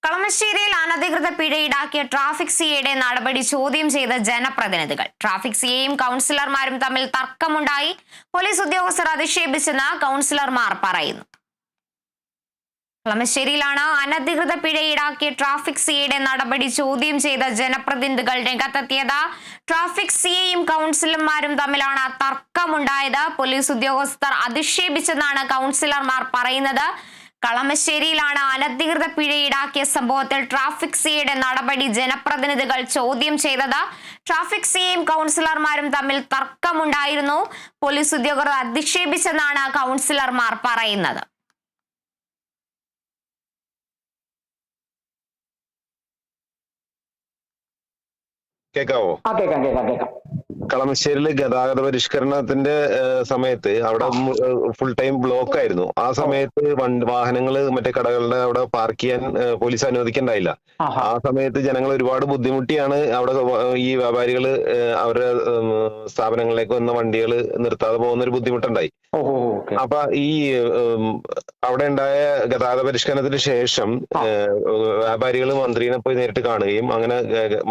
കളമശ്ശേരിയിൽ അനധികൃത പിഴ ഈടാക്കിയ ട്രാഫിക് സിഐയുടെ നടപടി ചോദ്യം ചെയ്ത ജനപ്രതിനിധികൾ. ട്രാഫിക് സിഐയും കൗൺസിലർമാരും തമ്മിൽ തർക്കമുണ്ടായി. പോലീസ് ഉദ്യോഗസ്ഥർ അധിക്ഷേപിച്ചെന്ന് കൗൺസിലർമാർ പറയുന്നു. കളമശ്ശേരിയിലാണ് അനധികൃത പിഴ ഈടാക്കിയ ട്രാഫിക് സിഐയുടെ നടപടി ചോദ്യം ചെയ്ത ജനപ്രതിനിധികൾ രംഗത്തെത്തിയത്. ട്രാഫിക് സിഐയും കൗൺസിലർമാരും തമ്മിലാണ് തർക്കമുണ്ടായത്. പോലീസ് ഉദ്യോഗസ്ഥർ അധിക്ഷേപിച്ചെന്നാണ് കൗൺസിലർമാർ പറയുന്നത്. കളമശ്ശേരിയിലാണ് അനധികൃത പിഴ ഈടാക്കിയ സംഭവത്തിൽ ട്രാഫിക് സിഐയുടെ നടപടി ജനപ്രതിനിധികൾ ചോദ്യം ചെയ്തത്. ട്രാഫിക് സിഐയും കൗൺസിലർമാരും തമ്മിൽ തർക്കമുണ്ടായിരുന്നു. പോലീസ് ഉദ്യോഗസ്ഥർ അധിക്ഷേപിച്ചെന്നാണ് കൗൺസിലർമാർ പറയുന്നത്. കേക്കാവോ? കേക്കാം. കളമശ്ശേരിയില് ഗതാഗത പരിഷ്കരണത്തിന്റെ സമയത്ത് അവിടെ ഫുൾ ടൈം ബ്ലോക്ക് ആയിരുന്നു. ആ സമയത്ത് വാഹനങ്ങൾ മറ്റേ കടകളുടെ അവിടെ പാർക്ക് ചെയ്യാൻ പോലീസ് അനുവദിക്കണ്ടായില്ല. ആ സമയത്ത് ജനങ്ങൾ ഒരുപാട് ബുദ്ധിമുട്ടിയാണ് അവിടെ ഈ വ്യാപാരികള് അവരുടെ സ്ഥാപനങ്ങളിലേക്ക് വന്ന വണ്ടികൾ നിർത്താതെ പോകുന്ന ഒരു ബുദ്ധിമുട്ടുണ്ടായി. അപ്പൊ ഈ അവിടെ ഉണ്ടായ ഗതാഗത പരിഷ്കരണത്തിന് ശേഷം വ്യാപാരികൾ മന്ത്രിനെ പോയി നേരിട്ട് കാണുകയും അങ്ങനെ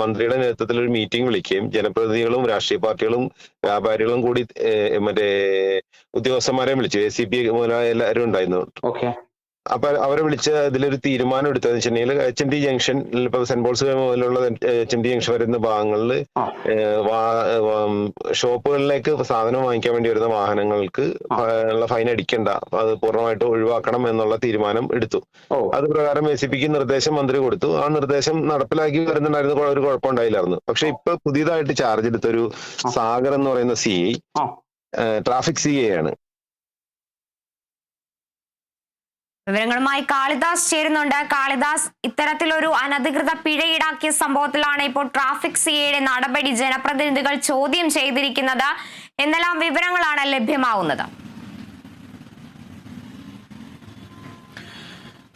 മന്ത്രിയുടെ നേതൃത്വത്തിൽ ഒരു മീറ്റിംഗ് വിളിക്കുകയും ജനപ്രതിനിധികളും രാഷ്ട്രീയ പാർട്ടികളും വ്യാപാരികളും കൂടി മറ്റേ ഉദ്യോഗസ്ഥന്മാരെ വിളിച്ചു. ACP മുതലായ എല്ലാവരും ഉണ്ടായിരുന്നു. അപ്പൊ അവരെ വിളിച്ച് ഇതിലൊരു തീരുമാനം എടുത്തതെന്ന് വെച്ചിട്ടുണ്ടെങ്കിൽ HMT ജംഗ്ഷൻ ഇപ്പൊ സെന്റ് പോൾസ് മുതലുള്ള HMT ജംഗ്ഷൻ വരുന്ന ഭാഗങ്ങളിൽ ഷോപ്പുകളിലേക്ക് സാധനം വാങ്ങിക്കാൻ വേണ്ടി വരുന്ന വാഹനങ്ങൾക്ക് ഉള്ള ഫൈൻ അടിക്കണ്ട, അത് പൂർണ്ണമായിട്ട് ഒഴിവാക്കണം എന്നുള്ള തീരുമാനം എടുത്തു. അത് പ്രകാരം ACPക്ക് നിർദ്ദേശം മന്ത്രി കൊടുത്തു. ആ നിർദ്ദേശം നടപ്പിലാക്കി വരുന്നുണ്ടായിരുന്ന ഒരു കുഴപ്പമുണ്ടായില്ലായിരുന്നു. പക്ഷെ ഇപ്പൊ പുതിയതായിട്ട് ചാർജ് എടുത്തൊരു സാഗർ എന്ന് പറയുന്ന CI ട്രാഫിക് CI ആണ്. വിവരങ്ങളുമായി കാളിദാസ് ചേരുന്നുണ്ട്. കാളിദാസ്, ഇത്തരത്തിലൊരു അനധികൃത പിഴ ഈടാക്കിയ സംഭവത്തിലാണ് ഇപ്പോൾ ട്രാഫിക് സിഐയുടെ നടപടി ജനപ്രതിനിധികൾ ചോദ്യം ചെയ്തിരിക്കുന്നത്. എന്തെല്ലാം വിവരങ്ങളാണ് ലഭ്യമാവുന്നത്?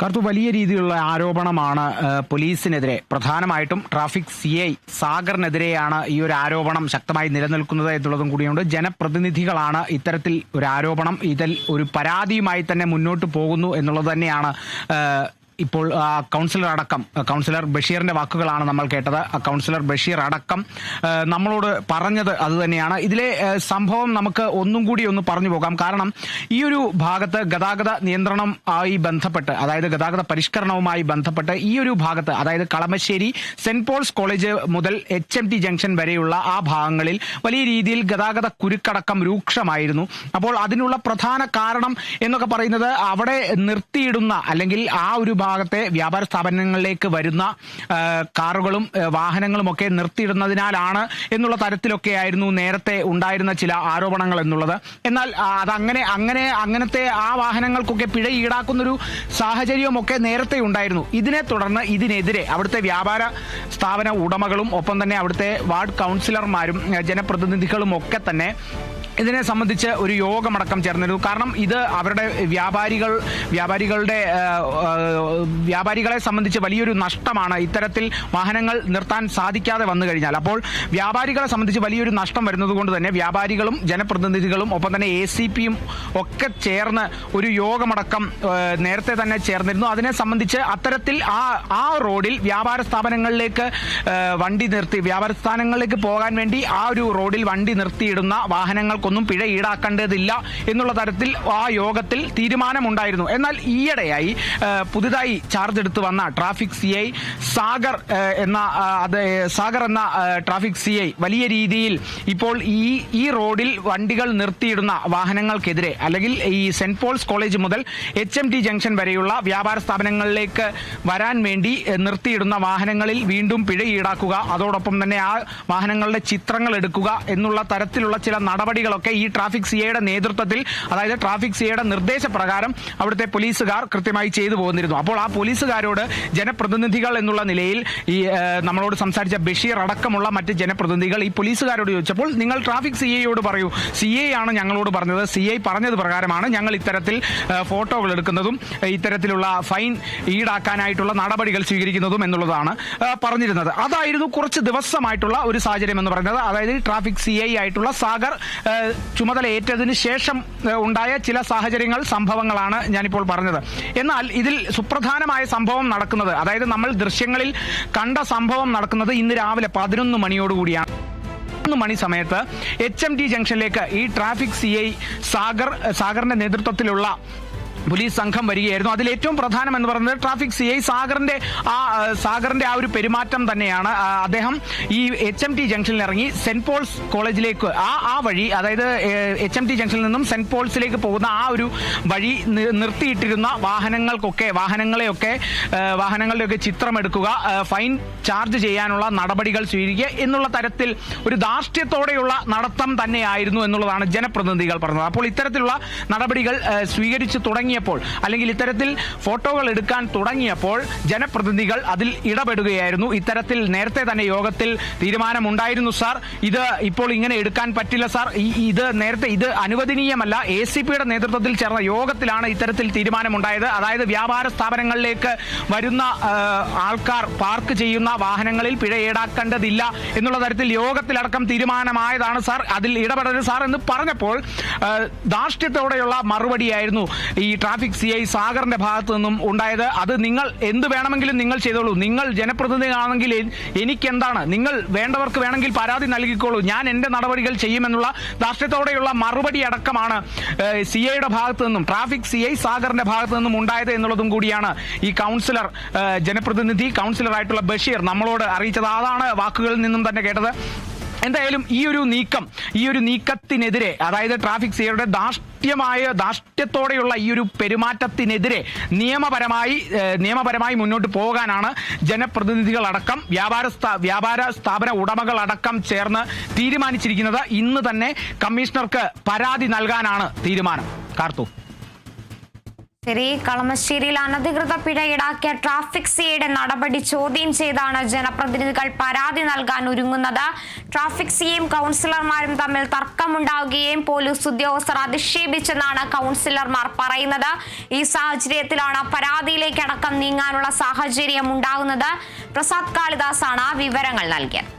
കറുത്തു, വലിയ രീതിയിലുള്ള ആരോപണമാണ് പോലീസിനെതിരെ, പ്രധാനമായിട്ടും ട്രാഫിക് CI സാഗറിനെതിരെയാണ് ഈ ഒരു ആരോപണം ശക്തമായി നിലനിൽക്കുന്നത് എന്നുള്ളതും കൂടിയുണ്ട്. ജനപ്രതിനിധികളാണ് ഇത്തരത്തിൽ ഒരു ആരോപണം, ഇതിൽ ഒരു പരാതിയുമായി തന്നെ മുന്നോട്ട് പോകുന്നു എന്നുള്ളത് തന്നെയാണ് ഇപ്പോൾ കൗൺസിലർ ബഷീറിന്റെ വാക്കുകളാണ് നമ്മൾ കേട്ടത്. കൗൺസിലർ ബഷീർ അടക്കം നമ്മളോട് പറഞ്ഞത് അതുതന്നെയാണ്. ഇതിലെ സംഭവം നമുക്ക് ഒന്നും കൂടി ഒന്ന് പറഞ്ഞു പോകാം. കാരണം ഈ ഒരു ഭാഗത്ത് ഗതാഗത നിയന്ത്രണം ആയി ബന്ധപ്പെട്ട്, അതായത് ഗതാഗത പരിഷ്കരണവുമായി ബന്ധപ്പെട്ട് ഈ ഒരു ഭാഗത്ത്, അതായത് കളമശ്ശേരി സെന്റ് പോൾസ് കോളേജ് മുതൽ HMT ജംഗ്ഷൻ വരെയുള്ള ആ ഭാഗങ്ങളിൽ വലിയ രീതിയിൽ ഗതാഗത കുരുക്കടക്കം രൂക്ഷമായിരുന്നു. അപ്പോൾ അതിനുള്ള പ്രധാന കാരണം എന്നൊക്കെ പറയുന്നത് അവിടെ നിർത്തിയിടുന്ന അല്ലെങ്കിൽ ആ ഒരു ഭാഗത്തെ വ്യാപാര സ്ഥാപനങ്ങളിലേക്ക് വരുന്ന കാറുകളും വാഹനങ്ങളും ഒക്കെ നിർത്തിയിടുന്നതിനാലാണ് എന്നുള്ള തരത്തിലൊക്കെയായിരുന്നു നേരത്തെ ഉണ്ടായിരുന്ന ചില ആരോപണങ്ങൾ എന്നുള്ളത്. എന്നാൽ അങ്ങനത്തെ ആ വാഹനങ്ങൾക്കൊക്കെ പിഴ ഈടാക്കുന്നൊരു സാഹചര്യമൊക്കെ നേരത്തെ ഉണ്ടായിരുന്നു. ഇതിനെ തുടർന്ന് ഇതിനെതിരെ അവിടുത്തെ വ്യാപാര സ്ഥാപന ഉടമകളും ഒപ്പം തന്നെ അവിടുത്തെ വാർഡ് കൗൺസിലർമാരും ജനപ്രതിനിധികളും ഒക്കെ തന്നെ ഇതിനെ സംബന്ധിച്ച് ഒരു യോഗമടക്കം ചേർന്നിരുന്നു. കാരണം ഇത് അവരുടെ വ്യാപാരികളെ സംബന്ധിച്ച് വലിയൊരു നഷ്ടമാണ് ഇത്തരത്തിൽ വാഹനങ്ങൾ നിർത്താൻ സാധിക്കാതെ വന്നു കഴിഞ്ഞാൽ. അപ്പോൾ വ്യാപാരികളെ സംബന്ധിച്ച് വലിയൊരു നഷ്ടം വരുന്നത് കൊണ്ട് തന്നെ വ്യാപാരികളും ജനപ്രതിനിധികളും ഒപ്പം തന്നെ ACPയും ഒക്കെ ചേർന്ന് ഒരു യോഗമടക്കം നേരത്തെ തന്നെ ചേർന്നിരുന്നു. അതിനെ സംബന്ധിച്ച് അത്തരത്തിൽ ആ റോഡിൽ വ്യാപാര സ്ഥാപനങ്ങളിലേക്ക് പോകാൻ വേണ്ടി ആ ഒരു റോഡിൽ വണ്ടി നിർത്തിയിടുന്ന വാഹനങ്ങൾക്ക് ഒന്നും പിഴ ഈടാക്കേണ്ടതില്ല എന്നുള്ള തരത്തിൽ ആ യോഗത്തിൽ തീരുമാനമുണ്ടായിരുന്നു. എന്നാൽ ഈയിടെയായി പുതുതായി ചാർജ് എടുത്തു വന്ന ട്രാഫിക് CI സാഗർ എന്ന ട്രാഫിക് CI വലിയ രീതിയിൽ ഇപ്പോൾ ഈ റോഡിൽ വണ്ടികൾ നിർത്തിയിടുന്ന വാഹനങ്ങൾക്കെതിരെ, അല്ലെങ്കിൽ ഈ സെന്റ് പോൾസ് കോളേജ് മുതൽ HMT ജംഗ്ഷൻ വരെയുള്ള വ്യാപാര സ്ഥാപനങ്ങളിലേക്ക് വരാൻ വേണ്ടി നിർത്തിയിടുന്ന വാഹനങ്ങളിൽ വീണ്ടും പിഴ ഈടാക്കുക, അതോടൊപ്പം തന്നെ ആ വാഹനങ്ങളുടെ ചിത്രങ്ങൾ എടുക്കുക എന്നുള്ള തരത്തിലുള്ള ചില നടപടികളൊക്കെ ഈ ട്രാഫിക് CIയുടെ നേതൃത്വത്തിൽ, അതായത് ട്രാഫിക് CIയുടെ നിർദ്ദേശപ്രകാരം അവിടുത്തെ പോലീസുകാർ കൃത്യമായി ചെയ്തു പോകുന്നിരുന്നു. അപ്പോൾ ആ പോലീസുകാരോട് ജനപ്രതിനിധികൾ എന്നുള്ള നിലയിൽ ഈ നമ്മളോട് സംസാരിച്ച ബഷീർ അടക്കമുള്ള മറ്റ് ജനപ്രതിനിധികൾ ഈ പോലീസുകാരോട് ചോദിച്ചപ്പോൾ, നിങ്ങൾ ട്രാഫിക് CIയോട് പറയൂ, CI ആണ് ഞങ്ങളോട് പറഞ്ഞത്, CI പറഞ്ഞത് പ്രകാരമാണ് ഞങ്ങൾ ഇത്തരത്തിൽ ഫോട്ടോകൾ എടുക്കുന്നതും ഇത്തരത്തിലുള്ള ഫൈൻ ഈടാക്കാനായിട്ടുള്ള നടപടികൾ സ്വീകരിക്കുന്നതും എന്നുള്ളതാണ് പറഞ്ഞിരുന്നത്. അതായിരുന്നു കുറച്ച് ദിവസമായിട്ടുള്ള ഒരു സാഹചര്യം എന്ന് പറയുന്നത്. അതായത് ട്രാഫിക് CI ആയിട്ടുള്ള സാഗർ ചുമതലയേറ്റതിന് ശേഷം ഉണ്ടായ ചില സാഹചര്യങ്ങൾ, സംഭവങ്ങളാണ് ഞാനിപ്പോൾ പറഞ്ഞത്. എന്നാൽ ഇതിൽ സുപ്രധാനമായ സംഭവം നടക്കുന്നത്, അതായത് നമ്മൾ ദൃശ്യങ്ങളിൽ കണ്ട സംഭവം നടക്കുന്നത് ഇന്ന് രാവിലെ 11 മണിയോടുകൂടിയാണ്. 11 മണി സമയത്ത് HMT ജംഗ്ഷനിലേക്ക് ഈ ട്രാഫിക് CI സാഗറിന്റെ നേതൃത്വത്തിലുള്ള പോലീസ് സംഘം വരികയായിരുന്നു. അതിൽ ഏറ്റവും പ്രധാനം എന്ന് പറയുന്നത് ട്രാഫിക് CI സാഗറിന്റെ ആ ഒരു പെരുമാറ്റം തന്നെയാണ്. അദ്ദേഹം ഈ HMT ജംഗ്ഷനിൽ ഇറങ്ങി സെന്റ് പോൾസ് കോളേജിലേക്ക് ആ വഴി, അതായത് HMT ജംഗ്ഷനിൽ നിന്നും സെന്റ് പോൾസിലേക്ക് പോകുന്ന ആ ഒരു വഴി നിർത്തിയിട്ടിരുന്ന വാഹനങ്ങളുടെയൊക്കെ ചിത്രമെടുക്കുക, ഫൈൻ ചാർജ് ചെയ്യാനുള്ള നടപടികൾ സ്വീകരിക്കുക എന്നുള്ള തരത്തിൽ ഒരു ധാർഷ്ട്യത്തോടെയുള്ള നടത്തം തന്നെയായിരുന്നു എന്നുള്ളതാണ് ജനപ്രതിനിധികൾ പറഞ്ഞത്. അപ്പോൾ ഇത്തരത്തിലുള്ള നടപടികൾ സ്വീകരിച്ചു തുടങ്ങിയപ്പോൾ, അല്ലെങ്കിൽ ഇത്തരത്തിൽ ഫോട്ടോകൾ എടുക്കാൻ തുടങ്ങിയപ്പോൾ ജനപ്രതിനിധികൾ അതിൽ ഇടപെടുകയായിരുന്നു. ഇത്തരത്തിൽ നേരത്തെ തന്നെ യോഗത്തിൽ തീരുമാനമുണ്ടായിരുന്നു, സാർ ഇത് ഇപ്പോൾ ഇങ്ങനെ എടുക്കാൻ പറ്റില്ല സാർ, ഇത് അനുവദനീയമല്ല. ACPയുടെ നേതൃത്വത്തിൽ ചേർന്ന യോഗത്തിലാണ് ഇത്തരത്തിൽ തീരുമാനമുണ്ടായത്. അതായത് വ്യാപാര സ്ഥാപനങ്ങളിലേക്ക് വരുന്ന ആൾക്കാർ പാർക്ക് ചെയ്യുന്ന വാഹനങ്ങളിൽ പിഴ ഈടാക്കേണ്ടതില്ല എന്നുള്ള തരത്തിൽ യോഗത്തിലടക്കം തീരുമാനമായതാണ് സാർ, അതിൽ ഇടപെടരുത് സാർ എന്ന് പറഞ്ഞപ്പോൾ ധാർഷ്ട്യത്തോടെയുള്ള മറുപടിയായിരുന്നു ഈ ട്രാഫിക് CI സാഗറിന്റെ ഭാഗത്തു നിന്നും ഉണ്ടായത്. അത് നിങ്ങൾ എന്ത് വേണമെങ്കിലും നിങ്ങൾ ചെയ്തോളൂ, നിങ്ങൾ ജനപ്രതിനിധിയാണെങ്കിൽ എനിക്കെന്താണ്, നിങ്ങൾ വേണ്ടവർക്ക് വേണമെങ്കിൽ പരാതി നൽകിക്കോളൂ, ഞാൻ എന്റെ നടപടികൾ ചെയ്യുമെന്നുള്ള ധാർഷ്ട്യത്തോടെയുള്ള മറുപടി അടക്കമാണ് CIയുടെ ഭാഗത്തു നിന്നും, ട്രാഫിക് CI സാഗറിന്റെ ഭാഗത്തു നിന്നും ഉണ്ടായത് എന്നുള്ളതും കൂടിയാണ് ഈ കൗൺസിലറായിട്ടുള്ള ബഷീർ നമ്മളോട് അറിയിച്ചത്. അതാണ് വാക്കുകളിൽ നിന്നും തന്നെ കേട്ടത്. എന്തായാലും ഈ ഒരു നീക്കത്തിനെതിരെ, അതായത് ട്രാഫിക് CIയുടെ ധാർഷ്ട്യത്തോടെയുള്ള ഈ ഒരു പെരുമാറ്റത്തിനെതിരെ നിയമപരമായി മുന്നോട്ട് പോകാനാണ് ജനപ്രതിനിധികളടക്കം വ്യാപാര സ്ഥാപന ഉടമകളടക്കം ചേർന്ന് തീരുമാനിച്ചിരിക്കുന്നത്. ഇന്ന് തന്നെ കമ്മീഷണർക്ക് പരാതി നൽകാനാണ് തീരുമാനം. കാർത്തു. ശരി, കളമശ്ശേരിയിൽ അനധികൃത പിഴ ഈടാക്കിയ ട്രാഫിക് CIയുടെ നടപടി ചോദ്യം ചെയ്താണ് ജനപ്രതിനിധികൾ പരാതി നൽകാൻ ഒരുങ്ങുന്നത്. ട്രാഫിക് CIയും കൗൺസിലർമാരും തമ്മിൽ തർക്കമുണ്ടാവുകയും പോലീസ് ഉദ്യോഗസ്ഥർ അധിക്ഷേപിച്ചെന്നാണ് കൗൺസിലർമാർ പറയുന്നത്. ഈ സാഹചര്യത്തിലാണ് പരാതിയിലേക്കടക്കം നീങ്ങാനുള്ള സാഹചര്യം ഉണ്ടാകുന്നത്. പ്രസാദ് കാളിദാസാണ് വിവരങ്ങൾ നൽകിയത്.